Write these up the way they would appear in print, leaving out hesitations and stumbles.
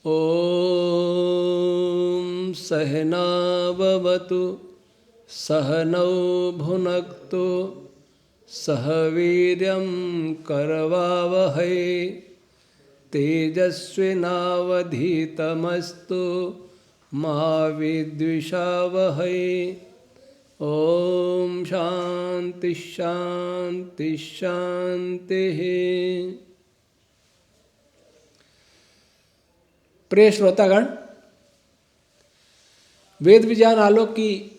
ॐ सहनाववतु सहनौ भुनक्तु सह वीर्यं करवावहै तेजस्विनावधीतमस्तु मा विद्विषावहै। ॐ शान्ति शान्ति शान्तिः। प्रिय श्रोतागण, वेद विज्ञान आलोक की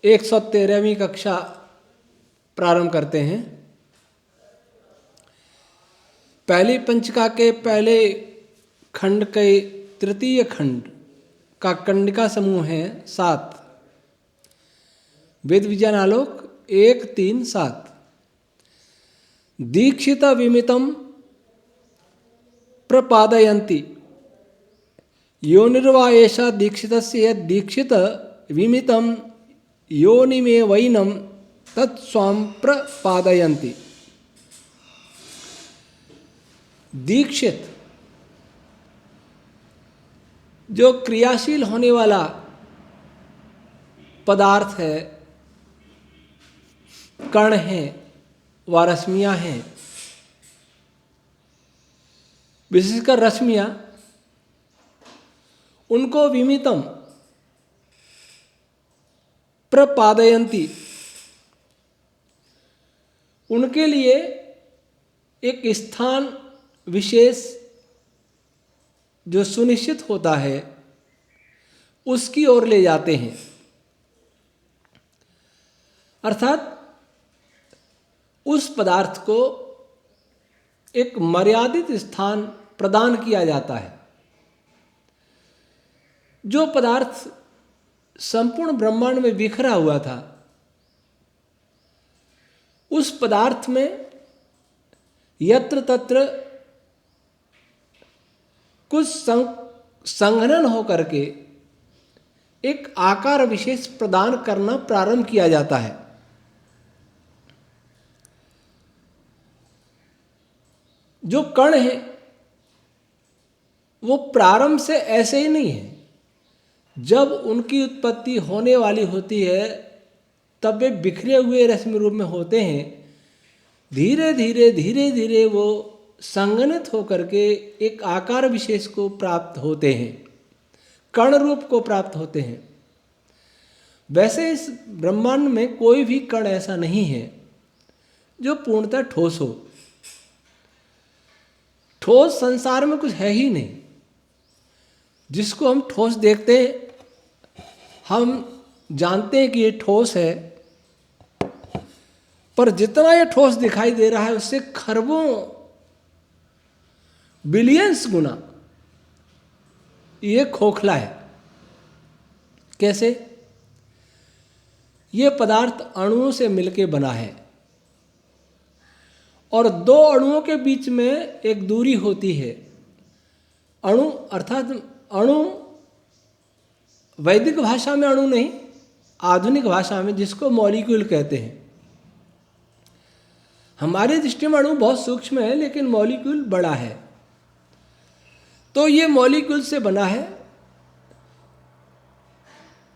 113वीं कक्षा प्रारंभ करते हैं। पहली पंचिका के पहले खंड के तृतीय खंड का कंडिका समूह है 7। वेद विज्ञान आलोक 1-3-7। दीक्षित विमितम प्रपादयन्ति योनिर्वा एषा दीक्षितस्य दीक्षित विमितं योनिमेवैनं तत्स्वां प्रपादयन्ति। दीक्षित जो क्रियाशील होने वाला पदार्थ है, कण हैं व रश्मियाँ हैं, विशेषकर रश्मियाँ, उनको विमितम प्रपादयन्ति, उनके लिए एक स्थान विशेष जो सुनिश्चित होता है उसकी ओर ले जाते हैं। अर्थात उस पदार्थ को एक मर्यादित स्थान प्रदान किया जाता है। जो पदार्थ संपूर्ण ब्रह्मांड में बिखरा हुआ था, उस पदार्थ में यत्र तत्र कुछ संघनन होकर के एक आकार विशेष प्रदान करना प्रारंभ किया जाता है। जो कण है वो प्रारंभ से ऐसे ही नहीं है। जब उनकी उत्पत्ति होने वाली होती है तब वे बिखरे हुए रश्मि रूप में होते हैं। धीरे धीरे धीरे धीरे वो संगनित होकर के एक आकार विशेष को प्राप्त होते हैं, कण रूप को प्राप्त होते हैं। वैसे इस ब्रह्मांड में कोई भी कण ऐसा नहीं है जो पूर्णतः ठोस हो। ठोस संसार में कुछ है ही नहीं। जिसको हम ठोस देखते हैं, हम जानते हैं कि ये ठोस है, पर जितना ये ठोस दिखाई दे रहा है उससे खरबों बिलियंस गुना ये खोखला है। कैसे? ये पदार्थ अणुओं से मिलकर बना है और दो अणुओं के बीच में एक दूरी होती है। अणु अर्थात अणु वैदिक भाषा में अणु नहीं, आधुनिक भाषा में जिसको मॉलिक्यूल कहते हैं। हमारी दृष्टि में अणु बहुत सूक्ष्म है, लेकिन मॉलिक्यूल बड़ा है। तो ये मॉलिक्यूल से बना है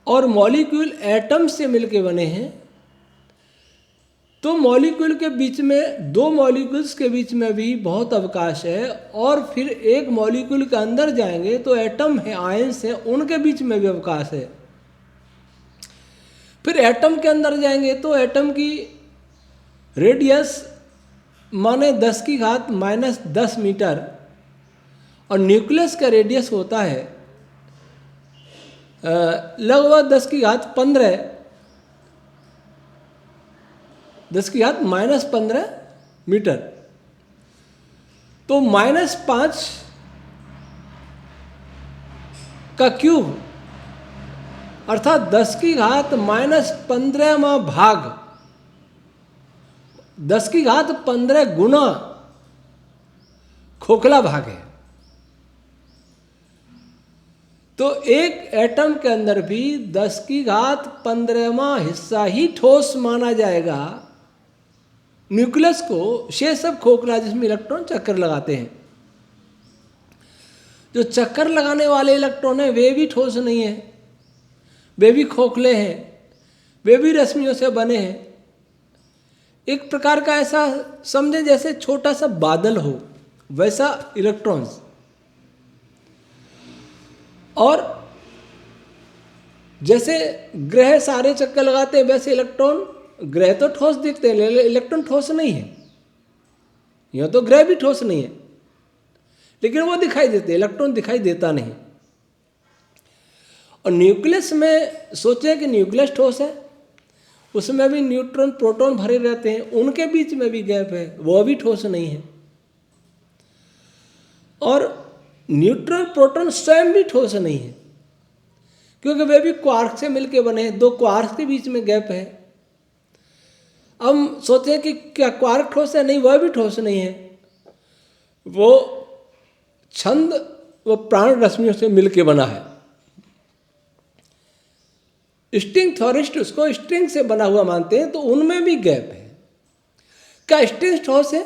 और मॉलिक्यूल एटम से मिलके बने हैं। तो मॉलिक्यूल के बीच में, दो मॉलिक्यूल्स के बीच में भी बहुत अवकाश है, और फिर एक मॉलिक्यूल के अंदर जाएंगे तो एटम है, आयंस है, उनके बीच में भी अवकाश है। फिर एटम के अंदर जाएंगे तो एटम की रेडियस माने 10⁻⁻10 मीटर, और न्यूक्लियस का रेडियस होता है लगभग 10⁻15 मीटर। तो -5 का क्यूब अर्थात 10⁻15वां भाग, 10⁻15 गुना खोखला भाग है। तो एक एटम के अंदर भी 10⁻15वां हिस्सा ही ठोस माना जाएगा न्यूक्लियस को, शेष सब खोखला जिसमें इलेक्ट्रॉन चक्कर लगाते हैं। जो चक्कर लगाने वाले इलेक्ट्रॉन हैं वे भी ठोस नहीं है, वे भी खोखले हैं, वे भी रश्मियों से बने हैं। एक प्रकार का ऐसा समझे जैसे छोटा सा बादल हो, वैसा इलेक्ट्रॉन्स। और जैसे ग्रह सारे चक्कर लगाते हैं वैसे इलेक्ट्रॉन, ग्रह तो ठोस दिखते हैं लेकिन इलेक्ट्रॉन ठोस नहीं है। यह तो ग्रह भी ठोस नहीं है लेकिन वो दिखाई देते, इलेक्ट्रॉन दिखाई देता नहीं। और न्यूक्लियस में सोचे कि न्यूक्लियस ठोस है, उसमें भी न्यूट्रॉन प्रोटॉन भरे रहते हैं, उनके बीच में भी गैप है, वो भी ठोस नहीं है। और न्यूट्रॉन प्रोटॉन स्वयं भी ठोस नहीं है क्योंकि वे भी क्वार्क से मिलकर बने हैं, दो क्वार्क के बीच में गैप है। अब हम सोचें कि क्या क्वार्क ठोस है? नहीं, वह भी ठोस नहीं है, वो छंद, वो प्राण रश्मियों से मिलके बना है। स्ट्रिंग थ्योरिस्ट उसको स्ट्रिंग से बना हुआ मानते हैं, तो उनमें भी गैप है। क्या स्ट्रिंग ठोस है?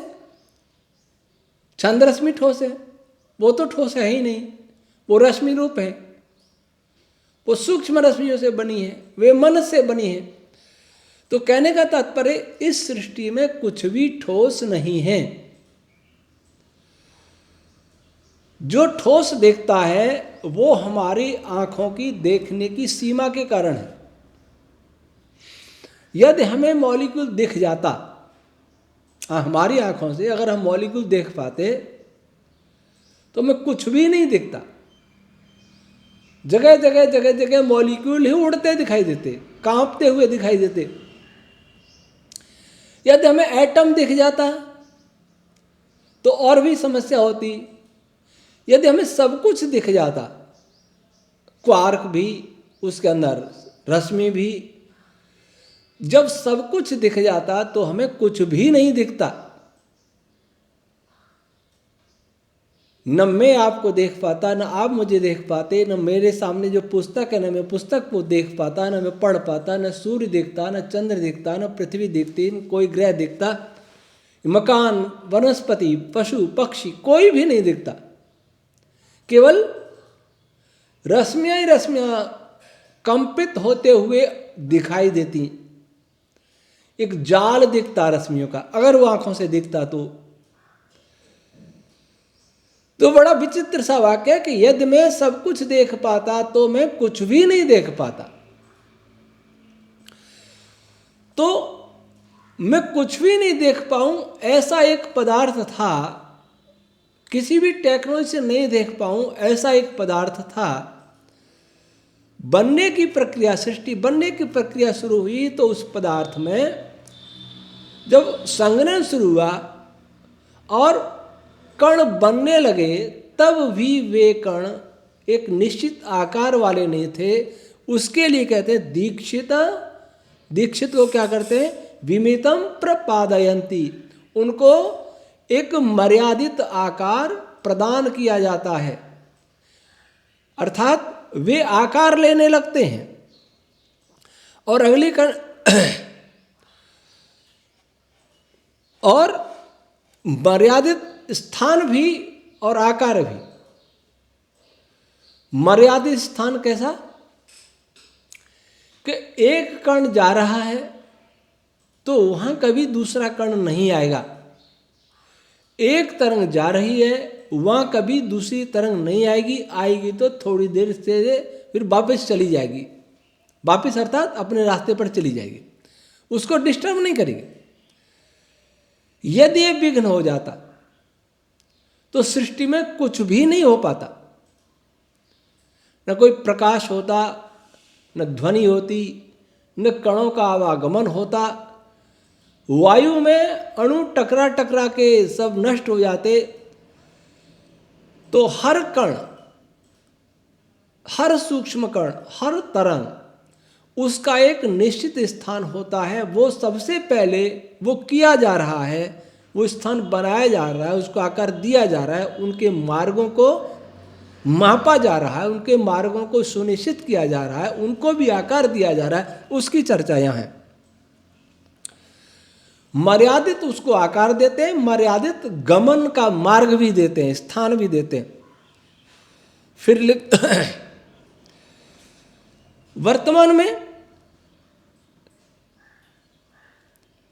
छंद रश्मि ठोस है? वो तो ठोस है ही नहीं, वो रश्मि रूप है, वो सूक्ष्म रश्मियों से बनी है, वे मन से बनी है। तो कहने का तात्पर्य इस सृष्टि में कुछ भी ठोस नहीं है। जो ठोस देखता है वो हमारी आंखों की देखने की सीमा के कारण है। यदि हमें मॉलिक्यूल दिख जाता, हमारी आंखों से अगर हम मॉलिक्यूल देख पाते तो हमें कुछ भी नहीं दिखता। जगह जगह जगह जगह मॉलिक्यूल ही उड़ते दिखाई देते, कांपते हुए दिखाई देते। यदि हमें एटम दिख जाता तो और भी समस्या होती। यदि हमें सब कुछ दिख जाता, क्वार्क भी, उसके अंदर रश्मि भी, जब सब कुछ दिख जाता तो हमें कुछ भी नहीं दिखता। न मैं आपको देख पाता, न आप मुझे देख पाते, न मेरे सामने जो पुस्तक है, न मैं पुस्तक को देख पाता, न मैं पढ़ पाता, न सूर्य दिखता, न चंद्र दिखता, न पृथ्वी दिखती, न कोई ग्रह दिखता, मकान, वनस्पति, पशु पक्षी कोई भी नहीं दिखता। केवल रश्मियां ही रश्मियां कंपित होते हुए दिखाई देती। एक जाल दिखता रश्मियों का, अगर वो आंखों से दिखता तो बड़ा विचित्र सा वाक्य है कि यदि मैं सब कुछ देख पाता तो मैं कुछ भी नहीं देख पाता। तो मैं कुछ भी नहीं देख पाऊं ऐसा एक पदार्थ था, किसी भी टेक्नोलॉजी से नहीं देख पाऊं ऐसा एक पदार्थ था। बनने की प्रक्रिया, सृष्टि बनने की प्रक्रिया शुरू हुई तो उस पदार्थ में जब संघनन शुरू हुआ और कण बनने लगे, तब भी वे कण एक निश्चित आकार वाले नहीं थे। उसके लिए कहते हैं दीक्षित। दीक्षित को क्या करते हैं? विमितम प्रपादयन्ति। उनको एक मर्यादित आकार प्रदान किया जाता है, अर्थात वे आकार लेने लगते हैं। और अगली कण और मर्यादित स्थान भी और आकार भी। मर्यादित स्थान कैसा? कि एक कण जा रहा है तो वहां कभी दूसरा कण नहीं आएगा। एक तरंग जा रही है, वहां कभी दूसरी तरंग नहीं आएगी, आएगी तो थोड़ी देर से फिर वापस चली जाएगी, वापस अर्थात अपने रास्ते पर चली जाएगी, उसको डिस्टर्ब नहीं करेगी। यदि ये विघ्न हो जाता तो सृष्टि में कुछ भी नहीं हो पाता। न कोई प्रकाश होता, न ध्वनि होती, न कणों का आवागमन होता। वायु में अणु टकरा टकरा के सब नष्ट हो जाते। तो हर कण, हर सूक्ष्म कण, हर तरंग, उसका एक निश्चित स्थान होता है। वो सबसे पहले वो किया जा रहा है, वो स्थान बनाया जा रहा है, उसको आकार दिया जा रहा है, उनके मार्गों को मापा जा रहा है, उनके मार्गों को सुनिश्चित किया जा रहा है, उनको भी आकार दिया जा रहा है। उसकी चर्चा यहाँ है। मर्यादित उसको आकार देते हैं, मर्यादित गमन का मार्ग भी देते हैं, स्थान भी देते हैं। फिर वर्तमान में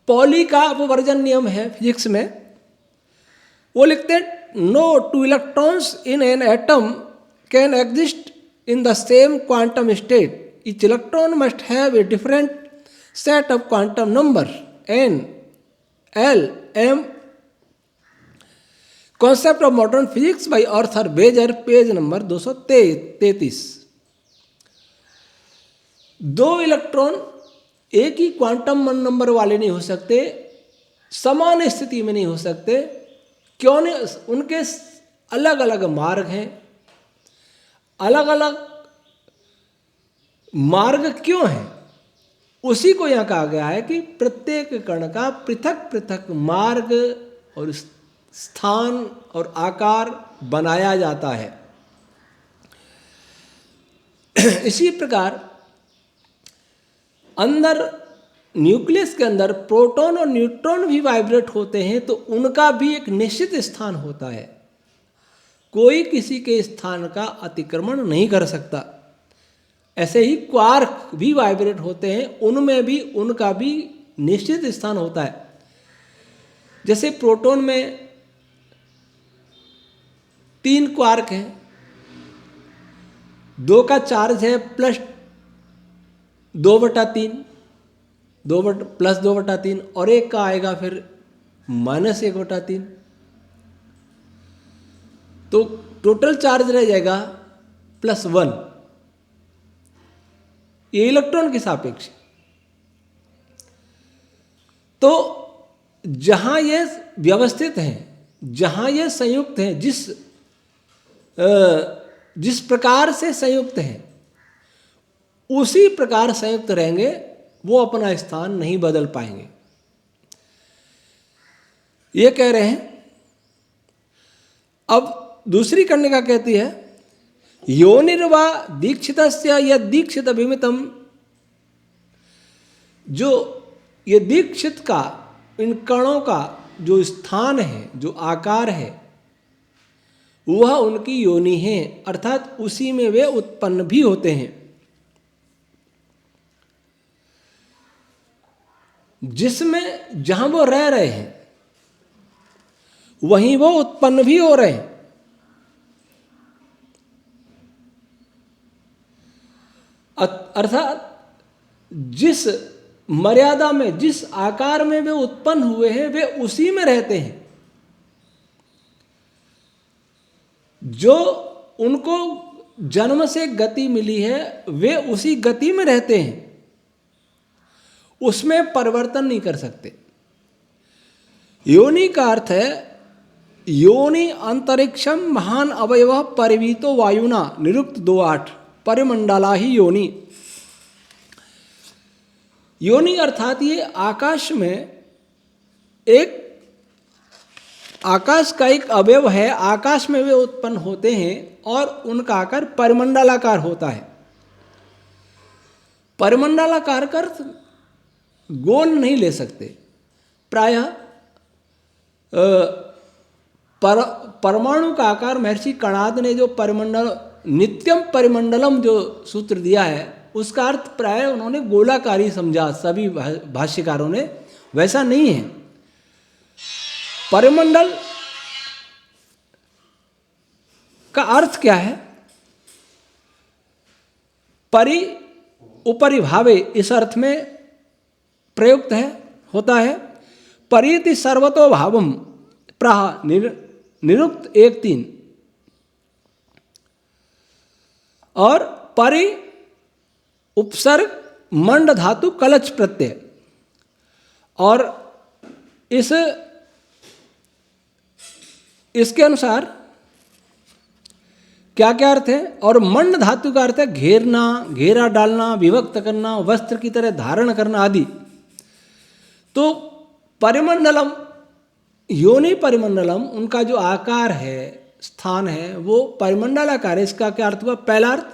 पॉली का अपवर्जन नियम है फिजिक्स में, वो लिखते हैं no two electrons in an atom can exist in the same quantum state, each electron must have a different set of quantum number n, l, m. Concept of modern physics by Arthur Beecher, page number 233। दो electron एक ही quantum number वाले नहीं हो सकते, समान स्थिति में नहीं हो सकते। क्यों नहीं? उनके अलग अलग मार्ग हैं। अलग अलग मार्ग क्यों हैं? उसी को यहाँ कहा गया है कि प्रत्येक कण का पृथक पृथक मार्ग और स्थान और आकार बनाया जाता है। इसी प्रकार अंदर न्यूक्लियस के अंदर प्रोटॉन और न्यूट्रॉन भी वाइब्रेट होते हैं, तो उनका भी एक निश्चित स्थान होता है, कोई किसी के स्थान का अतिक्रमण नहीं कर सकता। ऐसे ही क्वार्क भी वाइब्रेट होते हैं, उनमें भी उनका भी निश्चित स्थान होता है। जैसे प्रोटॉन में 3 क्वार्क हैं, 2 का चार्ज है प्लस 2/3, प्लस 2/3, और 1 का आएगा फिर माइनस 1/3, तो टोटल चार्ज रह जाएगा +1। ये इलेक्ट्रॉन के सापेक्ष। तो जहां ये व्यवस्थित हैं, जहां ये संयुक्त हैं, जिस प्रकार से संयुक्त हैं उसी प्रकार संयुक्त रहेंगे, वो अपना स्थान नहीं बदल पाएंगे। ये कह रहे हैं। अब दूसरी कन्या कहती है योनिर्वा दीक्षितस्य यद दीक्षित अभिमितम, जो ये दीक्षित का, इन कणों का जो स्थान है, जो आकार है, वह उनकी योनि है, अर्थात उसी में वे उत्पन्न भी होते हैं। जिसमें जहां वो रह रहे हैं वहीं वो उत्पन्न भी हो रहे हैं। अर्थात जिस मर्यादा में, जिस आकार में वे उत्पन्न हुए हैं, वे उसी में रहते हैं। जो उनको जन्म से गति मिली है, वे उसी गति में रहते हैं, उसमें परिवर्तन नहीं कर सकते। योनि का अर्थ है योनि अंतरिक्षम महान अवयव परिवीतो वायुना, निरुक्त 2:8, परिमंडला ही योनि। योनि अर्थात ये आकाश में एक, आकाश का एक अवयव है, आकाश में वे उत्पन्न होते हैं और उनका आकार परिमंडलाकार होता है। परिमंडलाकार का अर्थ गोल नहीं ले सकते। प्रायः परमाणु का आकार महर्षि कणाद ने जो नित्यम परिमंडलम जो सूत्र दिया है, उसका अर्थ प्राय उन्होंने गोलाकारी समझा, सभी भाष्यकारों ने। वैसा नहीं है। परिमंडल का अर्थ क्या है? परि उपरि भावे, इस अर्थ में प्रयुक्त है, होता है। परीति सर्वतो भावम प्राह, निरुक्त 1:3। और परि उपसर्ग मंड धातु कलच प्रत्यय। और इसके अनुसार क्या क्या अर्थ है? और मंड धातु का अर्थ है घेरना, घेरा डालना, विभक्त करना, वस्त्र की तरह धारण करना आदि। तो परिमंडलम, योनि परिमंडलम, उनका जो आकार है, स्थान है, वो परिमंडलाकार है। इसका क्या अर्थ हुआ? पहला अर्थ,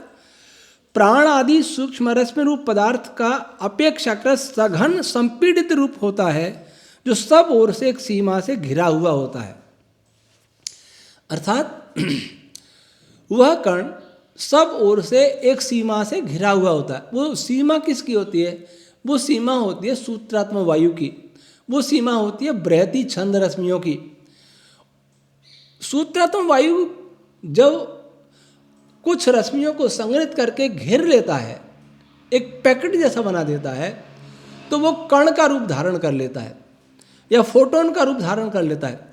प्राण आदि सूक्ष्म रश्मि रूप पदार्थ का अपेक्षाकृत सघन संपीड़ित रूप होता है, जो सब ओर से एक सीमा से घिरा हुआ होता है। अर्थात वह कण सब ओर से एक सीमा से घिरा हुआ होता है। वो सीमा किसकी होती है? वो सीमा होती है सूत्रात्मक वायु की, वो सीमा होती है बृहति छंद रश्मियों की। सूत्रात्मक वायु जब कुछ रश्मियों को संग्रहित करके घेर लेता है, एक पैकेट जैसा बना देता है, तो वो कण का रूप धारण कर लेता है या फोटोन का रूप धारण कर लेता है।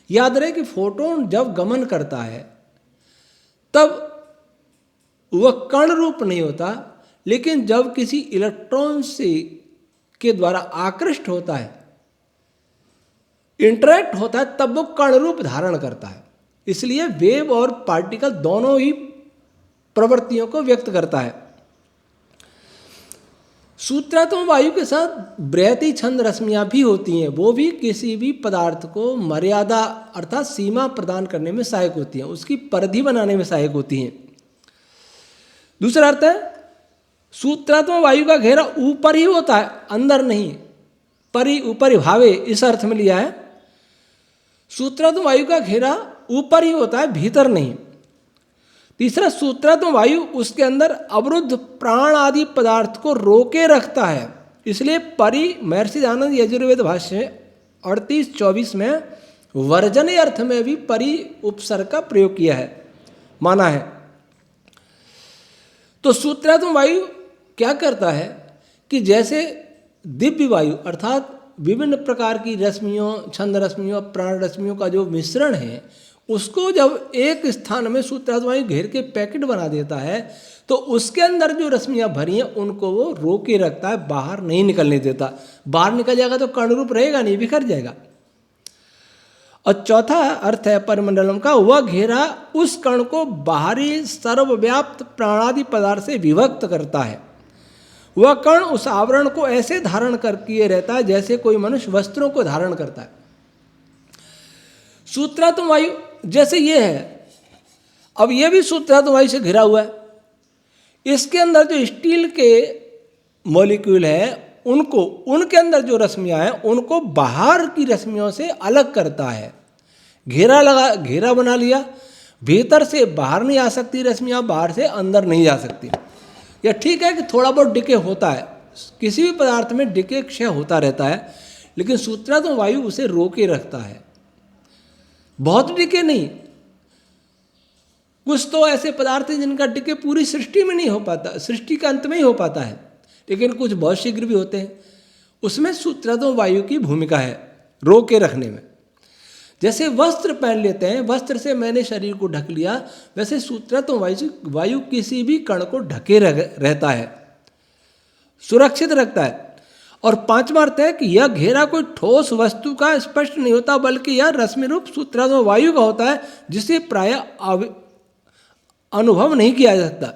याद रहे कि फोटोन जब गमन करता है तब वह कण रूप नहीं होता, लेकिन जब किसी इलेक्ट्रॉन से के द्वारा आकृष्ट होता है, इंटरेक्ट होता है, तब वो कण रूप धारण करता है। इसलिए वेव और पार्टिकल दोनों ही प्रवृत्तियों को व्यक्त करता है। सूत्रात्मक वायु के साथ बृहति छंद रश्मियां भी होती हैं। वो भी किसी भी पदार्थ को मर्यादा अर्थात सीमा प्रदान करने में सहायक होती हैं, उसकी परिधि बनाने में सहायक होती हैं। दूसरा अर्थ है सूत्रात्मक वायु का घेरा ऊपर ही होता है, अंदर नहीं। परि ऊपरि भावे इस अर्थ में लिया है। सूत्रात्मक वायु का घेरा ऊपर ही होता है, भीतर नहीं। तीसरा, सूत्रात्मक वायु उसके अंदर अवरुद्ध प्राण आदि पदार्थ को रोके रखता है। इसलिए परि महर्षि दयानंद यजुर्वेद भाष्य 38-24 में वर्जने अर्थ में भी परि उपसर्ग का प्रयोग किया है, माना है। तो सूत्रात्मक वायु क्या करता है कि जैसे दिव्य वायु अर्थात विभिन्न प्रकार की रश्मियों, छंद रश्मियों, प्राण रश्मियों का जो मिश्रण है, उसको जब एक स्थान में सूत्रात्मक वायु घेर के पैकेट बना देता है, तो उसके अंदर जो रश्मियां भरी हैं उनको वो रोके रखता है, बाहर नहीं निकलने देता। बाहर निकल जाएगा तो कण रूप रहेगा नहीं, बिखर जाएगा। और चौथा अर्थ है परिमंडलम का, वह घेरा उस कण को बाहरी सर्वव्याप्त प्राणादि पदार्थ से विभक्त करता है। वह कण उस आवरण को ऐसे धारण कर किए रहता है जैसे कोई मनुष्य वस्त्रों को धारण करता है। सूत्रात्मक वायु जैसे ये है, अब ये भी सूत्रात्मक वायु से घिरा हुआ है। इसके अंदर जो स्टील के मॉलिक्यूल है, उनको, उनके अंदर जो रश्मियां हैं उनको बाहर की रश्मियों से अलग करता है। घेरा बना लिया, भीतर से बाहर नहीं आ सकती रश्मियां, बाहर से अंदर नहीं जा सकती। यह ठीक है कि थोड़ा बहुत डिके होता है, किसी भी पदार्थ में डिके क्षय होता रहता है, लेकिन सूत्रात्मक वायु उसे रोके रखता है। बहुत डिके नहीं, कुछ तो ऐसे पदार्थ हैं जिनका डिके पूरी सृष्टि में नहीं हो पाता, सृष्टि के अंत में ही हो पाता है, लेकिन कुछ बहुत शीघ्र भी होते हैं। उसमें सूत्रात्मक वायु की भूमिका है रोके रखने में। जैसे वस्त्र पहन लेते हैं, वस्त्र से मैंने शरीर को ढक लिया, वैसे सूत्रात्मक वायु किसी भी कण को ढके रहता है, सुरक्षित रखता है। और पांचवा अर्थ है कि यह घेरा कोई ठोस वस्तु का स्पष्ट नहीं होता, बल्कि यह रश्मि रूप सूत्रात्मक वायु का होता है, जिसे प्रायः अनुभव नहीं किया जा सकता।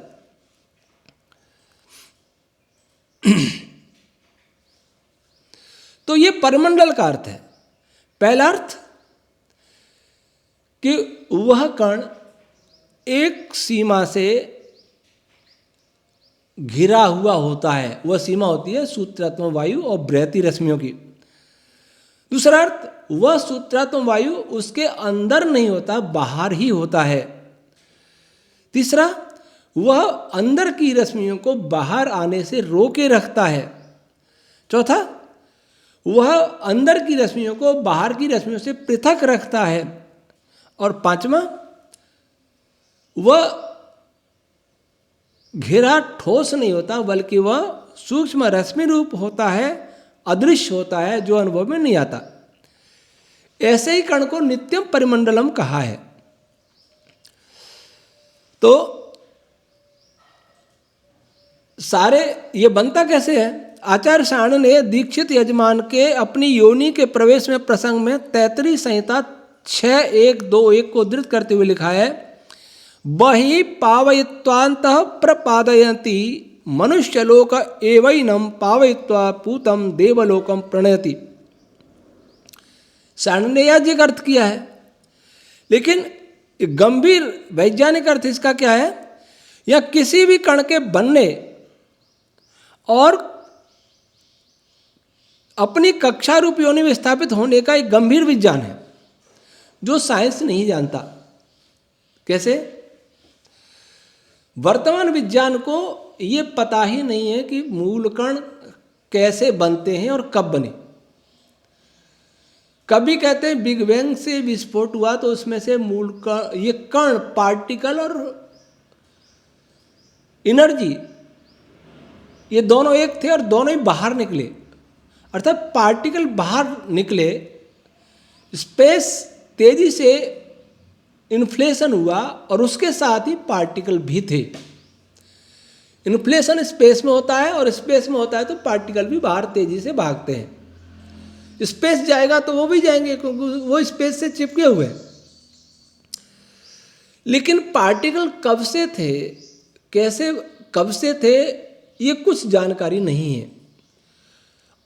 तो ये परिमंडल का अर्थ है। पहला अर्थ कि वह कण एक सीमा से घिरा हुआ होता है, वह सीमा होती है सूत्रात्मक वायु और बृहति रश्मियों की। दूसरा अर्थ, वह सूत्रात्मक वायु उसके अंदर नहीं होता, बाहर ही होता है। तीसरा, वह अंदर की रश्मियों को बाहर आने से रोके रखता है। चौथा, वह अंदर की रश्मियों को बाहर की रश्मियों से पृथक रखता है। और पांचवा, वह घेरा ठोस नहीं होता, बल्कि वह सूक्ष्म रश्मि रूप होता है, अदृश्य होता है, जो अनुभव में नहीं आता। ऐसे ही कण को नित्यम परिमंडलम कहा है। तो सारे ये बनता कैसे है? आचार्य सारण ने दीक्षित यजमान के अपनी योनि के प्रवेश में प्रसंग में तैतरी संहिता 6.1.2.1 को उद्धृत करते हुए लिखा है, बहि पावयित्वान्तः प्रपादयति मनुष्यलोक एवैनं पावयित्वा पूतं देवलोकम प्रणयति। सारण ने यह अर्थ किया है, लेकिन गंभीर वैज्ञानिक अर्थ इसका क्या है? या किसी भी कण के बनने और अपनी कक्षा रूप योनि में स्थापित होने का एक गंभीर विज्ञान है, जो साइंस नहीं जानता। कैसे? वर्तमान विज्ञान को ये पता ही नहीं है कि मूल कण कैसे बनते हैं और कब बने। कभी कहते हैं बिग बैंग से विस्फोट हुआ तो उसमें से मूल कण, ये कण, पार्टिकल और एनर्जी, ये दोनों एक थे और दोनों ही बाहर निकले, अर्थात पार्टिकल बाहर निकले, स्पेस तेजी से इन्फ्लेशन हुआ और उसके साथ ही पार्टिकल भी थे। इन्फ्लेशन स्पेस में होता है और स्पेस में होता है तो पार्टिकल भी बाहर तेजी से भागते हैं। स्पेस जाएगा तो वो भी जाएंगे क्योंकि वो स्पेस से चिपके हुए हैं। लेकिन पार्टिकल कब से थे, कैसे, कब से थे, ये कुछ जानकारी नहीं है।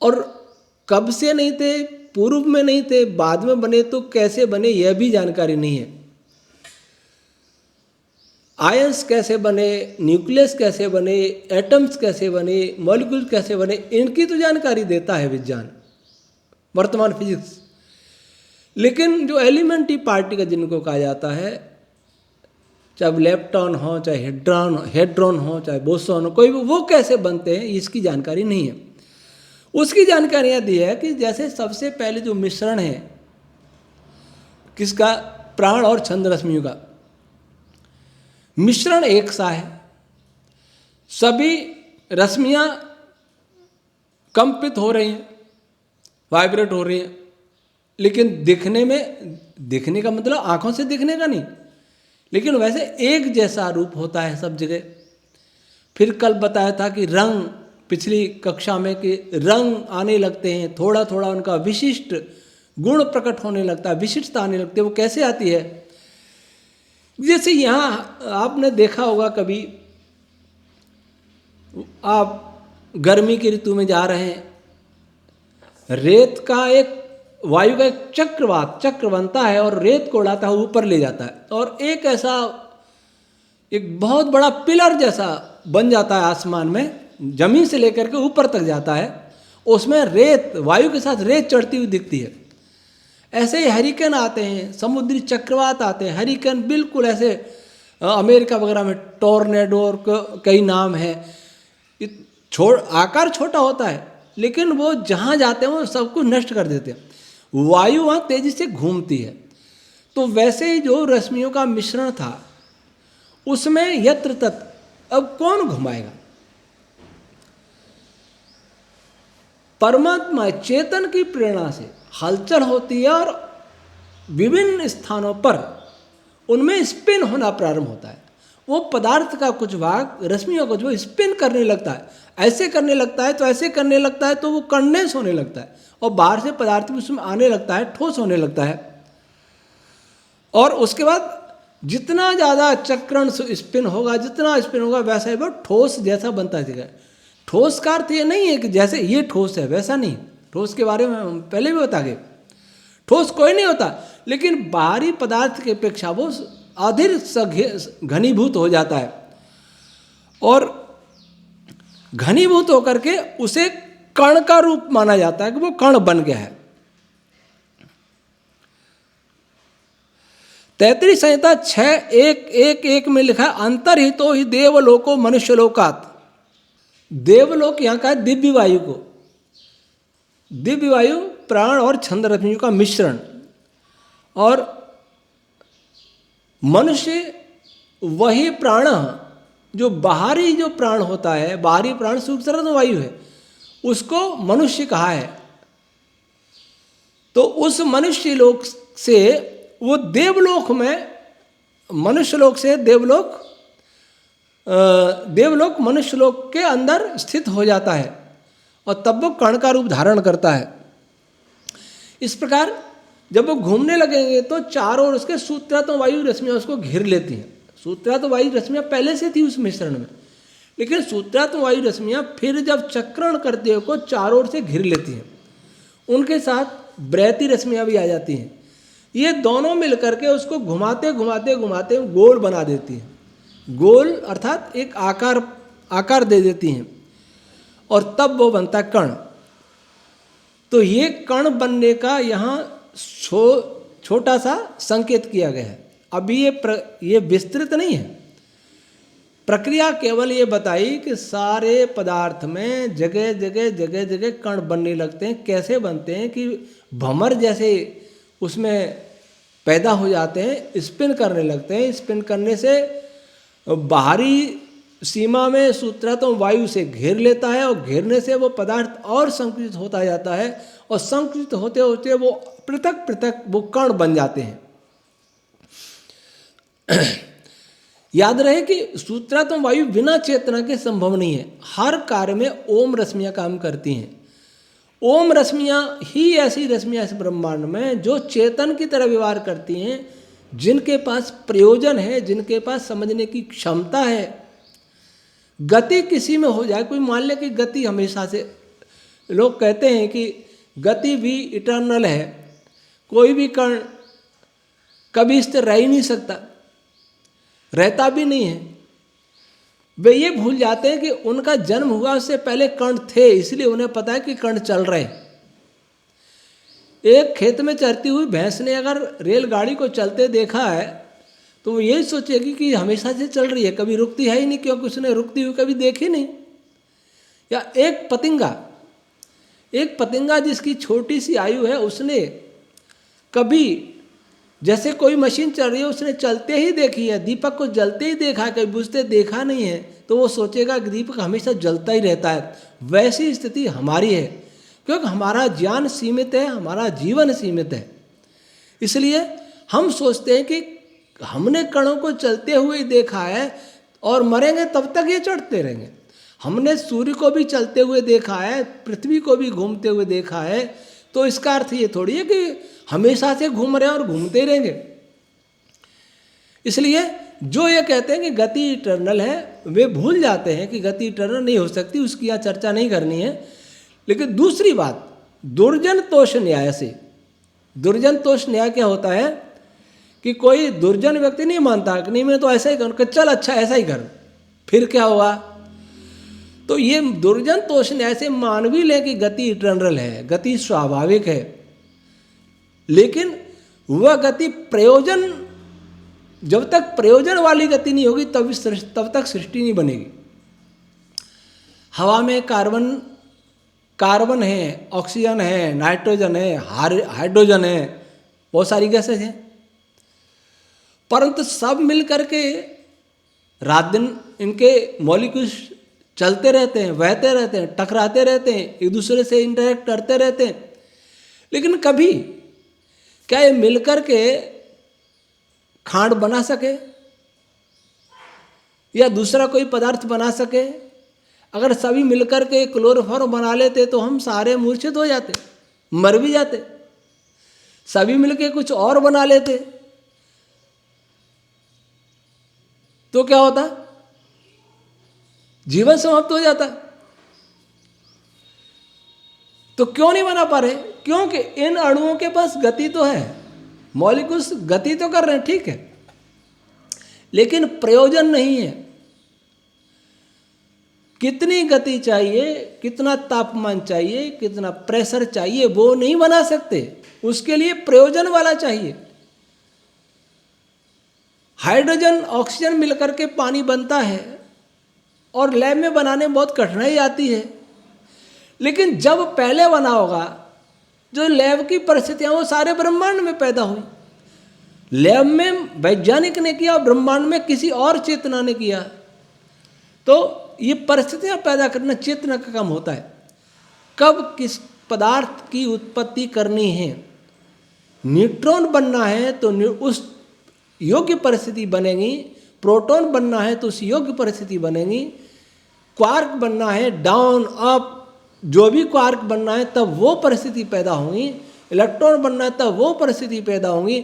और कब से नहीं थे, पूर्व में नहीं थे, बाद में बने तो कैसे बने, यह भी जानकारी नहीं है। आयंस कैसे बने, न्यूक्लियस कैसे बने, एटम्स कैसे बने, मॉलिक्यूल कैसे बने, इनकी तो जानकारी देता है विज्ञान, वर्तमान फिजिक्स। लेकिन जो एलिमेंट्री पार्टिकल जिनको कहा जाता है, चाहे लेप्टॉन हो, चाहे हेड्रॉन हो, चाहे बोसॉन हो, कोई भी, वो कैसे बनते हैं इसकी जानकारी नहीं है। उसकी जानकारी यह दी है कि जैसे सबसे पहले जो मिश्रण है किसका, प्राण और छंद रश्मियों का मिश्रण एक सा है। सभी रश्मियां कंपित हो रही हैं, वाइब्रेट हो रही हैं, लेकिन दिखने में, दिखने का मतलब आंखों से दिखने का नहीं, लेकिन वैसे एक जैसा रूप होता है सब जगह। फिर कल बताया था कि रंग, पिछली कक्षा में, कि रंग आने लगते हैं, थोड़ा थोड़ा उनका विशिष्ट गुण प्रकट होने लगता है, विशिष्टता आने लगती है। वो कैसे आती है, जैसे यहाँ आपने देखा होगा कभी, आप गर्मी की ऋतु में जा रहे हैं, रेत का एक, वायु का एक चक्र बनता है और रेत को उड़ाता है, ऊपर ले जाता है, और एक ऐसा, एक बहुत बड़ा पिलर जैसा बन जाता है आसमान में, जमीन से लेकर के ऊपर तक जाता है। उसमें रेत, वायु के साथ रेत चढ़ती हुई दिखती है। ऐसे ही हरिकेन आते हैं, समुद्री चक्रवात आते हैं। हरिकेन बिल्कुल ऐसे, अमेरिका वगैरह में टॉर्नेडो और कई नाम हैं। आकार छोटा होता है, लेकिन वो जहाँ जाते हैं वो सब कुछ नष्ट कर देते हैं। वायु वहाँ तेजी से घूमती है। तो वैसे ही जो रश्मियों का मिश्रण था, उसमें यत्र तत्र, अब कौन घुमाएगा? परमात्मा चेतन की प्रेरणा से हलचल होती है और विभिन्न स्थानों पर उनमें स्पिन होना प्रारंभ होता है। वो पदार्थ का कुछ भाग, रश्मियों का जो स्पिन करने लगता है, ऐसे करने लगता है तो ऐसे करने लगता है, तो वो कंडेंस होने लगता है और बाहर से पदार्थ भी उसमें आने लगता है, ठोस होने लगता है। और उसके बाद जितना ज़्यादा चक्रण स्पिन होगा, जितना स्पिन होगा, वैसा ही वो ठोस जैसा बनता जाएगा। ठोस का अर्थ ये नहीं है कि जैसे ये ठोस है वैसा नहीं। ठोस के बारे में हम पहले भी बता गए, ठोस कोई नहीं होता, लेकिन बाहरी पदार्थ की अपेक्षा वो अधिक घनीभूत हो जाता है और घनीभूत होकर के उसे कण का रूप माना जाता है कि वो कण बन गया है। तैत्तिरीय संहिता 6:1:1 में लिखा है, अंतर्हितो ही देवलोको मनुष्यलोकात्। देवलोक यहाँ का है दिव्य वायु को, दिव्य वायु प्राण और छंद रश्मियों का मिश्रण। और मनुष्य वही प्राण, जो बाहरी जो प्राण होता है, बाहरी प्राण सूक्ष्म वायु है, उसको मनुष्य कहा है। तो उस मनुष्य लोक से वो देवलोक में, मनुष्य लोक से देवलोक, देवलोक मनुष्य लोक के अंदर स्थित हो जाता है और तब वो कण का रूप धारण करता है। इस प्रकार जब वो घूमने लगेंगे तो चारों ओर उसके सूत्रात्मक वायु रश्मियाँ उसको घेर लेती हैं। सूत्रात्मक वायु रश्मियाँ पहले से थी उस मिश्रण में, लेकिन सूत्रात्मक वायु रश्मियाँ फिर जब चक्रण करते हुए को चारों ओर से घेर लेती हैं। उनके साथ ब्रैती रश्मियाँ भी आ जाती हैं। ये दोनों मिलकर के उसको घुमाते घुमाते घुमाते गोल बना देती हैं। गोल अर्थात एक आकार दे देती हैं और तब वो बनता है कण। तो ये कण बनने का यहाँ छोटा सा संकेत किया गया है। अभी ये विस्तृत नहीं है, प्रक्रिया केवल ये बताई कि सारे पदार्थ में जगह जगह जगह जगह कण बनने लगते हैं। कैसे बनते हैं कि भंवर जैसे उसमें पैदा हो जाते हैं, स्पिन करने लगते हैं। स्पिन करने से बाहरी सीमा में सूत्रात्मक वायु से घेर लेता है और घेरने से वो पदार्थ और संकुचित होता जाता है और संकुचित होते होते वो पृथक पृथक वो कण बन जाते हैं। याद रहे कि सूत्रात्मक वायु बिना चेतना के संभव नहीं है। हर कार्य में ओम रश्मियाँ काम करती हैं। ओम रश्मियाँ ही ऐसी रश्मियाँ इस ब्रह्मांड में जो चेतन की तरह व्यवहार करती हैं, जिनके पास प्रयोजन है, जिनके पास समझने की क्षमता है। गति किसी में हो जाए, कोई मान ले कि गति हमेशा से, लोग कहते हैं कि गति भी इटर्नल है, कोई भी कण कभी स्थिर रह ही नहीं सकता, रहता भी नहीं है। वे ये भूल जाते हैं कि उनका जन्म हुआ उससे पहले कण थे, इसलिए उन्हें पता है कि कण चल रहे। एक खेत में चरती हुई भैंस ने अगर रेलगाड़ी को चलते देखा है तो वो यही सोचेगी कि हमेशा से चल रही है, कभी रुकती है ही नहीं, क्योंकि उसने रुकती हुई कभी देखी नहीं। या एक पतंगा जिसकी छोटी सी आयु है, उसने कभी जैसे कोई मशीन चल रही है उसने चलते ही देखी है, दीपक को जलते ही देखा है, कभी बुझते देखा नहीं है, तो वो सोचेगा कि दीपक हमेशा जलता ही रहता है। वैसी स्थिति हमारी है, क्योंकि हमारा ज्ञान सीमित है, हमारा जीवन सीमित है। इसलिए हम सोचते हैं कि हमने कणों को चलते हुए देखा है और मरेंगे तब तक ये चढ़ते रहेंगे। हमने सूर्य को भी चलते हुए देखा है, पृथ्वी को भी घूमते हुए देखा है, तो इसका अर्थ ये थोड़ी है कि हमेशा से घूम रहे हैं और घूमते ही रहेंगे। इसलिए जो ये कहते हैं कि गति इटर्नल है, वे भूल जाते हैं कि गति इटर्नल नहीं हो सकती, उसकी यहाँ चर्चा नहीं करनी है। लेकिन दूसरी बात, दुर्जन तोष न्याय से, दुर्जन तोष न्याय क्या होता है कि कोई दुर्जन व्यक्ति नहीं मानता कि नहीं मैं तो ऐसा ही करूँ, चल अच्छा ऐसा ही कर, फिर क्या हुआ। तो ये दुर्जन तोष न्याय से मान भी ले कि गति इटर्नल है, गति स्वाभाविक है, लेकिन वह गति प्रयोजन, जब तक प्रयोजन वाली गति नहीं होगी तब तक सृष्टि नहीं बनेगी। हवा में कार्बन है, ऑक्सीजन है, नाइट्रोजन है, हाइड्रोजन है, बहुत सारी गैसेज हैं, परंतु सब मिल करके रात दिन इनके मॉलिक्यूल्स चलते रहते हैं, बहते रहते हैं, टकराते रहते हैं, एक दूसरे से इंटरेक्ट करते रहते हैं। लेकिन कभी क्या ये मिलकर के खांड बना सके या दूसरा कोई पदार्थ बना सके? अगर सभी मिलकर के क्लोरोफॉर्म बना लेते तो हम सारे मूर्छित हो जाते, मर भी जाते। सभी मिलकर कुछ और बना लेते तो क्या होता? जीवन समाप्त हो जाता। तो क्यों नहीं बना पा रहे? क्योंकि इन अणुओं के पास गति तो है, मॉलिक्यूल्स गति तो कर रहे हैं, ठीक है, लेकिन प्रयोजन नहीं है। कितनी गति चाहिए, कितना तापमान चाहिए, कितना प्रेशर चाहिए, वो नहीं बना सकते, उसके लिए प्रयोजन वाला चाहिए। हाइड्रोजन ऑक्सीजन मिलकर के पानी बनता है और लैब में बनाने में बहुत कठिनाई आती है, लेकिन जब पहले बना होगा, जो लैब की परिस्थितियां वो सारे ब्रह्मांड में पैदा हुई। लैब में वैज्ञानिक ने किया, ब्रह्मांड में किसी और चेतना ने किया, तो ये परिस्थितियां पैदा करना चेतना का काम होता है। कब किस पदार्थ की उत्पत्ति करनी है, न्यूट्रॉन बनना है तो उस योग्य परिस्थिति बनेगी, प्रोटॉन बनना है तो उस योग्य परिस्थिति बनेगी, क्वार्क बनना है, डाउन अप जो भी क्वार्क बनना है तब वो परिस्थिति पैदा होगी, इलेक्ट्रॉन बनना है तब वो परिस्थिति पैदा होगी।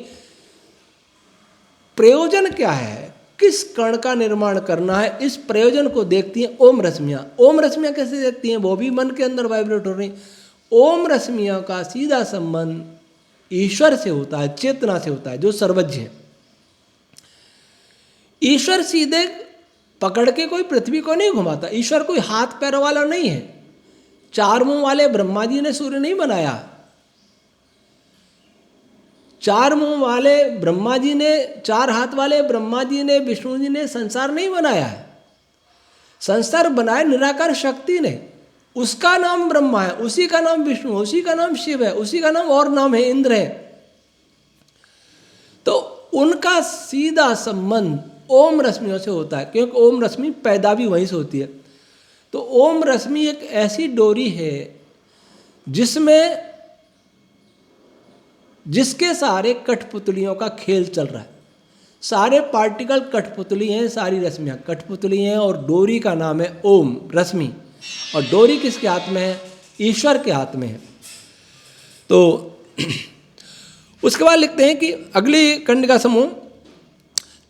प्रयोजन क्या है, किस कण का निर्माण करना है, इस प्रयोजन को देखती हैं ओम रश्मियाँ। ओम रश्मियाँ कैसे देखती हैं? वो भी मन के अंदर वाइब्रेट हो रही। ओम रश्मियाँ का सीधा संबंध ईश्वर से होता है, चेतना से होता है, जो सर्वज्ञ है। ईश्वर सीधे पकड़ के कोई पृथ्वी को नहीं घुमाता। ईश्वर कोई हाथ पैर वाला नहीं है। चार मुंह वाले ब्रह्मा जी ने सूर्य नहीं बनाया, चार मुंह वाले ब्रह्मा जी ने, चार हाथ वाले ब्रह्मा जी ने, विष्णु जी ने संसार नहीं बनाया है। संसार बनाए निराकार शक्ति ने, उसका नाम ब्रह्मा है, उसी का नाम विष्णु, उसी का नाम शिव है, उसी का नाम और नाम है इंद्र है। तो उनका सीधा संबंध ओम रश्मियों से होता है, क्योंकि ओम रश्मि पैदा भी वहीं से होती है। तो ओम रश्मि एक ऐसी डोरी है जिसके सारे कठपुतलियों का खेल चल रहा है। सारे पार्टिकल कठपुतली हैं, सारी रश्मियाँ कठपुतली हैं, और डोरी का नाम है ओम रश्मि। और डोरी किसके हाथ में है? ईश्वर के हाथ में है। तो उसके बाद लिखते हैं कि अगली कंडिका समूह,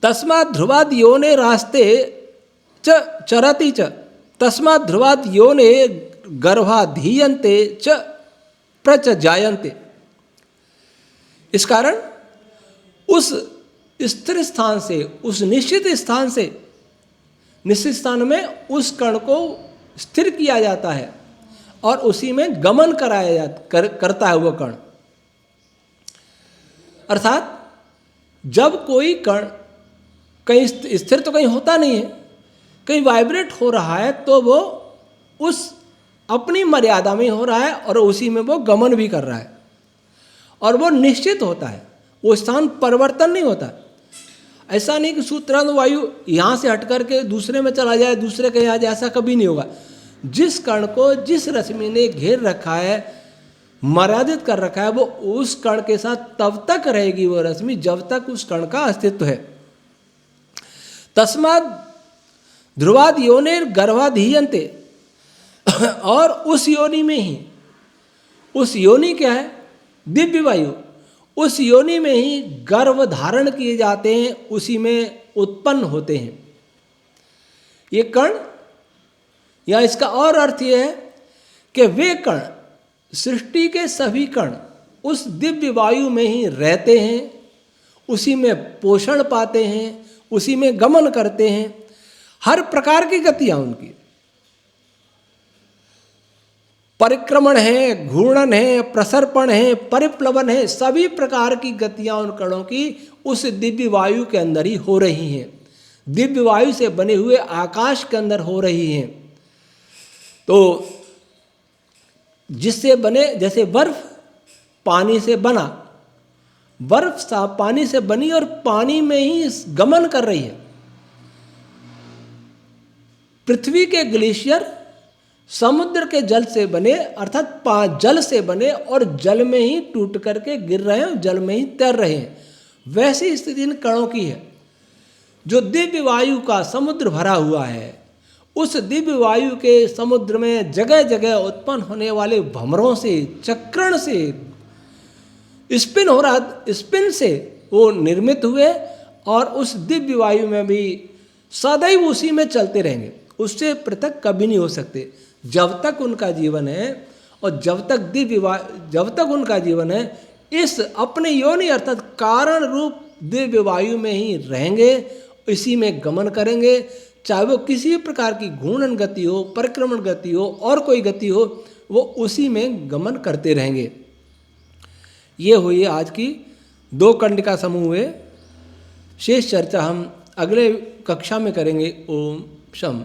तस्मात् ध्रुवाद योने रास्ते च चरति च, तस्मात् ध्रुवाद योने गर्भाधीयन्ते च प्रच जायन्ते। इस कारण उस स्थिर स्थान से, उस निश्चित स्थान से, निश्चित स्थान में उस कण को स्थिर किया जाता है और उसी में गमन करता है वो कण। अर्थात जब कोई कण कहीं स्थिर तो कहीं होता नहीं है, कहीं वाइब्रेट हो रहा है, तो वो उस अपनी मर्यादा में हो रहा है और उसी में वो गमन भी कर रहा है, और वो निश्चित होता है, वो स्थान परिवर्तन नहीं होता। ऐसा नहीं कि सूत्रांत वायु यहाँ से हट करके दूसरे में चला जाए, दूसरे कहीं आ जाए, ऐसा कभी नहीं होगा। जिस कण को जिस रश्मि ने घेर रखा है, मर्यादित कर रखा है, वो उस कण के साथ तब तक रहेगी वो रश्मि जब तक उस कण का अस्तित्व है। तस्मात् ध्रुवाद योनिर गर्भाधीयन्ते, और उस योनि में ही, उस योनि क्या है? दिव्य वायु। उस योनि में ही गर्भ धारण किए जाते हैं, उसी में उत्पन्न होते हैं ये कण। या इसका और अर्थ यह है कि वे कण, सृष्टि के सभी कण उस दिव्य वायु में ही रहते हैं, उसी में पोषण पाते हैं, उसी में गमन करते हैं। हर प्रकार की गतियाँ उनकी, परिक्रमण है, घूर्णन है, प्रसर्पण है, परिप्लवन है, सभी प्रकार की गतियाँ उन कणों की उस दिव्य वायु के अंदर ही हो रही हैं, दिव्य वायु से बने हुए आकाश के अंदर हो रही हैं। तो जिससे बने, जैसे बर्फ पानी से बना, बर्फ साफ पानी से बनी और पानी में ही गमन कर रही है। पृथ्वी के ग्लेशियर समुद्र के जल से बने, अर्थात जल से बने और जल में ही टूट करके गिर रहे हैं, जल में ही तैर रहे हैं। वैसी स्थिति इन कणों की है। जो दिव्य वायु का समुद्र भरा हुआ है, उस दिव्य वायु के समुद्र में जगह जगह उत्पन्न होने वाले भंवरों से, चक्रण से, स्पिन हो रहा, स्पिन से वो निर्मित हुए और उस दिव्य वायु में भी सदैव उसी में चलते रहेंगे, उससे पृथक कभी नहीं हो सकते जब तक उनका जीवन है। और जब तक उनका जीवन है, इस अपने योनि अर्थात कारण रूप दिव्य वायु में ही रहेंगे, इसी में गमन करेंगे। चाहे वो किसी प्रकार की घूर्णन गति हो, परिक्रमण गति हो और कोई गति हो, वो उसी में गमन करते रहेंगे। ये हुई आज की 2 कंडिका समूह हुए। शेष चर्चा हम अगले कक्षा में करेंगे। ओम शम।